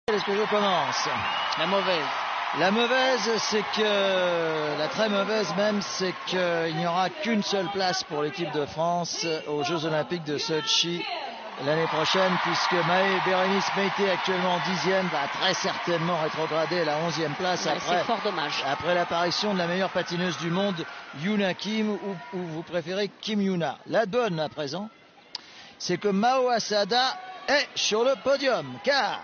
Est-ce que je commence? La mauvaise. La mauvaise, c'est que, la très mauvaise même, c'est qu'il n'y aura qu'une seule place pour l'équipe de France aux Jeux Olympiques de Sochi l'année prochaine, puisque Bérénice Meïté, actuellement 10e, va très certainement rétrograder à la 11e place c'est fort dommage. Après l'apparition de la meilleure patineuse du monde, Yuna Kim, ou vous préférez Kim Yuna. La bonne à présent, c'est que Mao Asada est sur le podium, car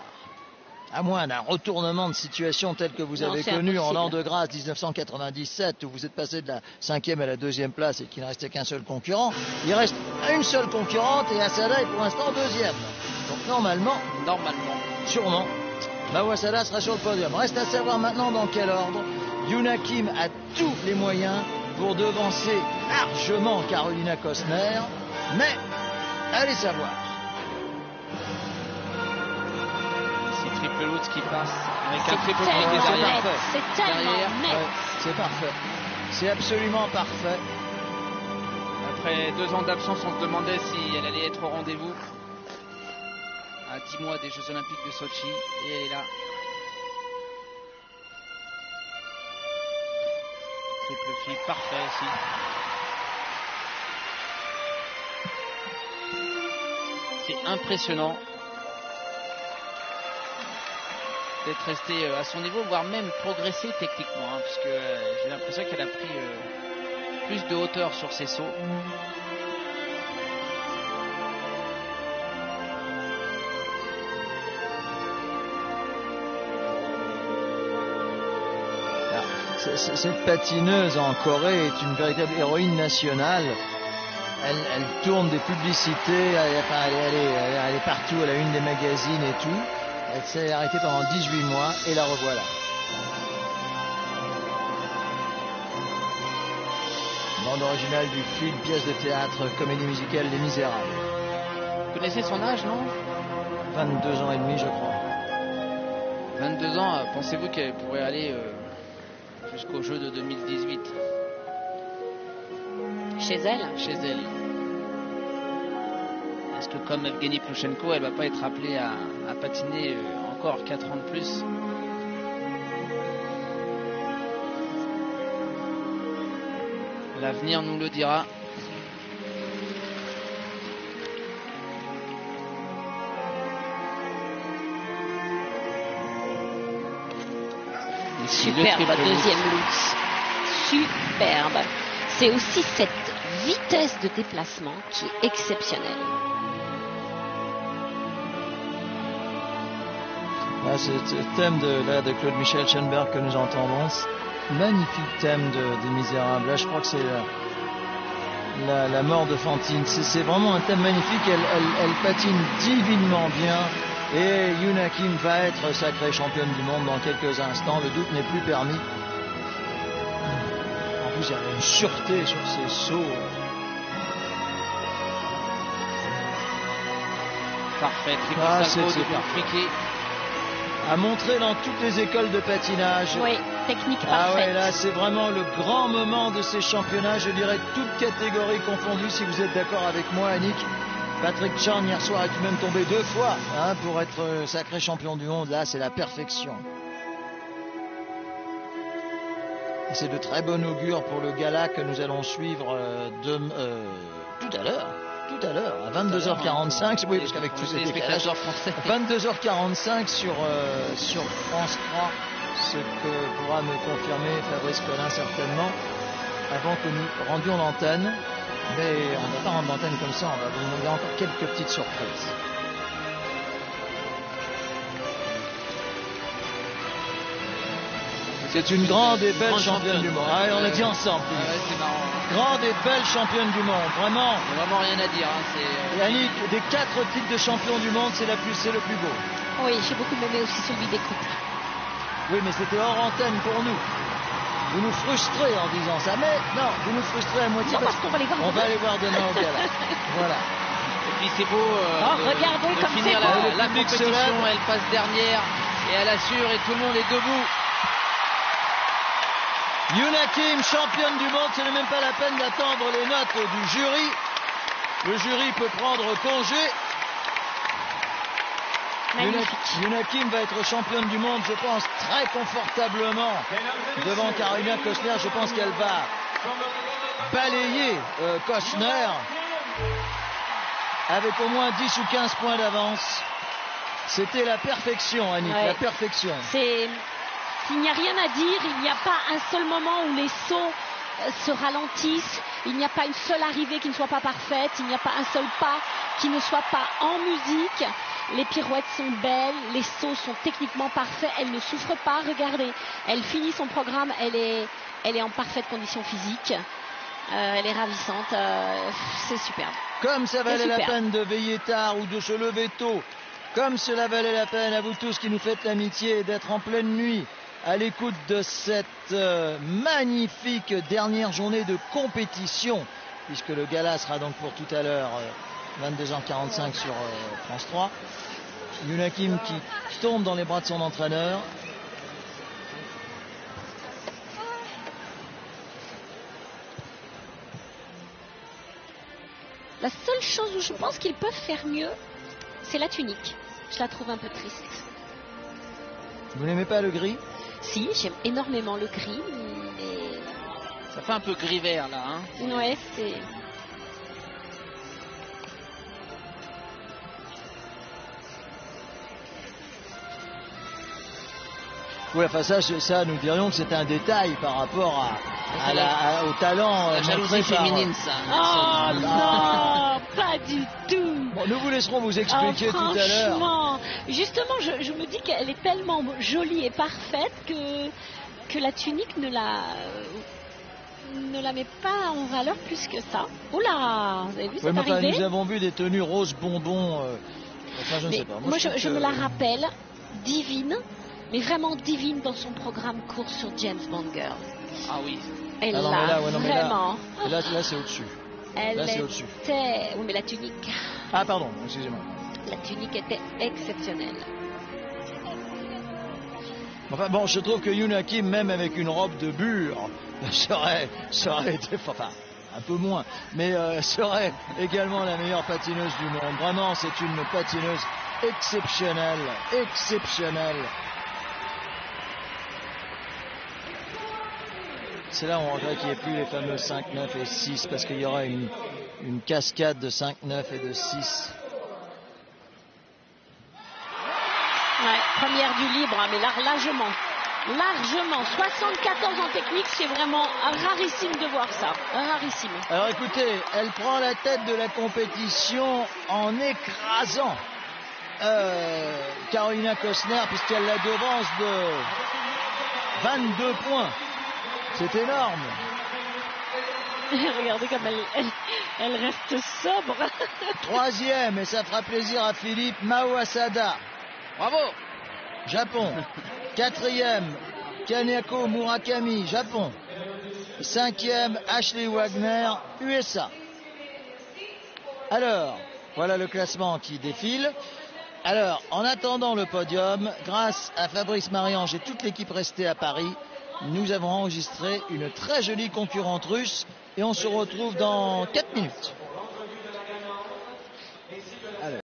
à moins d'un retournement de situation tel que vous avez connu en l'an de grâce 1997, où vous êtes passé de la 5e à la 2e place et qu'il ne restait qu'un seul concurrent, il reste une seule concurrente et Asada est pour l'instant 2e. Donc normalement, sûrement, Mao Asada sera sur le podium. Reste à savoir maintenant dans quel ordre. Yuna Kim a tous les moyens pour devancer largement Carolina Kostner, mais allez savoir. Triple Lutz qui passe avec un triple qui est derrière. C'est tellement net. Ouais, c'est parfait. C'est absolument parfait. Après 2 ans d'absence, on se demandait si elle allait être au rendez-vous. À 10 mois des Jeux Olympiques de Sochi. Et elle est là. Triple flip, parfait aussi. C'est impressionnant d'être restée à son niveau, voire même progresser techniquement, hein, parce que j'ai l'impression qu'elle a pris plus de hauteur sur ses sauts. Cette patineuse en Corée est une véritable héroïne nationale. Elle tourne des publicités, elle est partout à la une des magazines et tout. Elle s'est arrêtée pendant 18 mois et la revoilà. Bande originale du film, pièce de théâtre, comédie musicale Les Misérables. Vous connaissez son âge, non? 22 ans et demi, je crois. 22 ans, pensez-vous qu'elle pourrait aller jusqu'au jeu de 2018? Chez elle? Chez elle. Est-ce que comme Evgeny Plushenko, elle va pas être appelée à patiner encore 4 ans de plus? L'avenir nous le dira. Superbe deuxième Lutz. Superbe. C'est aussi cette vitesse de déplacement qui est exceptionnelle. Là, c'est le thème de Claude Michel Schoenberg que nous entendons. Magnifique thème des Misérables. Là, je crois que c'est la mort de Fantine. C'est vraiment un thème magnifique. Elle patine divinement bien. Et Yuna Kim va être sacrée championne du monde dans quelques instants. Le doute n'est plus permis. En plus, il y avait une sûreté sur ses sauts. Parfait. Triple salto de Friquet. À montrer dans toutes les écoles de patinage. Oui, technique parfaite. Ah ouais, là c'est vraiment le grand moment de ces championnats, je dirais toutes catégories confondues, si vous êtes d'accord avec moi, Annick. Patrick Chan hier soir est même tombé 2 fois pour être sacré champion du monde. Là c'est la perfection. Et c'est de très bon augure pour le gala que nous allons suivre tout à l'heure. Tout à l'heure, à 22h45, oui, parce qu'avec tous ces décalages, 22h45 sur France 3, ce que pourra me confirmer Fabrice Collin certainement, avant que nous rendions l'antenne. Mais on ne va pas rendre l'antenne comme ça, on va vous demander encore quelques petites surprises. C'est une grande et belle championne du monde. Ah, on l'a dit ensemble. C'est marrant. Grande et belle championne du monde, vraiment. Il n'y a vraiment rien à dire. Yannick, des 4 titres de champion du monde, c'est le plus beau. Oui, j'ai beaucoup aimé aussi celui des couples. Oui, mais c'était hors antenne pour nous. Vous nous frustrez en disant ça, mais non, vous nous frustrez à moitié. Non, parce qu'on va les voir demain. On va aller voir demain au gala. Voilà. Et puis c'est beau regardez de comme finir c'est la compétition. Elle passe dernière et elle assure et tout le monde est debout. Yuna Kim, championne du monde, ce n'est même pas la peine d'attendre les notes du jury. Le jury peut prendre congé. Yuna Kim va être championne du monde, je pense, très confortablement devant Carolina Kostner. Je pense qu'elle va balayer Kostner avec au moins 10 ou 15 points d'avance. C'était la perfection, Annick, la perfection. Il n'y a rien à dire, il n'y a pas un seul moment où les sauts se ralentissent, il n'y a pas une seule arrivée qui ne soit pas parfaite, il n'y a pas un seul pas qui ne soit pas en musique. Les pirouettes sont belles, les sauts sont techniquement parfaits, elle ne souffre pas, regardez, elle finit son programme, elle est en parfaite condition physique, elle est ravissante, c'est superbe. Comme ça valait la peine de veiller tard ou de se lever tôt, comme cela valait la peine à vous tous qui nous faites l'amitié d'être en pleine nuit à l'écoute de cette magnifique dernière journée de compétition, puisque le gala sera donc pour tout à l'heure 22h45 sur France 3. Yuna Kim qui tombe dans les bras de son entraîneur. La seule chose où je pense qu'ils peuvent faire mieux, c'est la tunique. Je la trouve un peu triste. Vous n'aimez pas le gris? Si, j'aime énormément le gris, mais... Ça fait un peu gris-vert là, hein? Ouais, c'est... Oui, enfin ça, nous dirions que c'est un détail par rapport au talent. La jalousie féminine, ça. Oh non, pas du tout. Bon, nous vous laisserons vous expliquer tout à l'heure. Franchement, justement, je me dis qu'elle est tellement jolie et parfaite que la tunique ne la met pas en valeur plus que ça. Oula, vous avez vu ça arriver? Nous avons vu des tenues roses bonbons. Enfin, je ne sais pas. Moi, je me la rappelle, divine. Mais vraiment divine dans son programme court sur James Bond Girl. Ah oui. Elle vraiment. Là c'est au-dessus. Là, c'est au-dessus. Oui, mais la tunique. Ah, pardon, excusez-moi. La tunique était exceptionnelle. Enfin bon, je trouve que Yuna Kim, même avec une robe de bure, serait été, enfin, un peu moins, mais serait également la meilleure patineuse du monde. Vraiment, c'est une patineuse exceptionnelle. C'est là où on regrette qu'il n'y ait plus les fameux 5, 9 et 6 parce qu'il y aura une cascade de 5, 9 et de 6. Ouais, première du libre, mais largement. 74 en technique, c'est vraiment rarissime de voir ça. Rarissime. Alors écoutez, elle prend la tête de la compétition en écrasant Carolina Kostner puisqu'elle la devance de 22 points. C'est énorme. Regardez comme elle reste sobre. Troisième, et ça fera plaisir à Philippe, Mao Asada. Bravo. Japon. Quatrième, Kaneko Murakami, Japon. Cinquième, Ashley Wagner, USA. Alors, voilà le classement qui défile. Alors, en attendant le podium, grâce à Fabrice Marie-Ange et toute l'équipe restée à Paris, nous avons enregistré une très jolie concurrente russe et on se retrouve dans 4 minutes.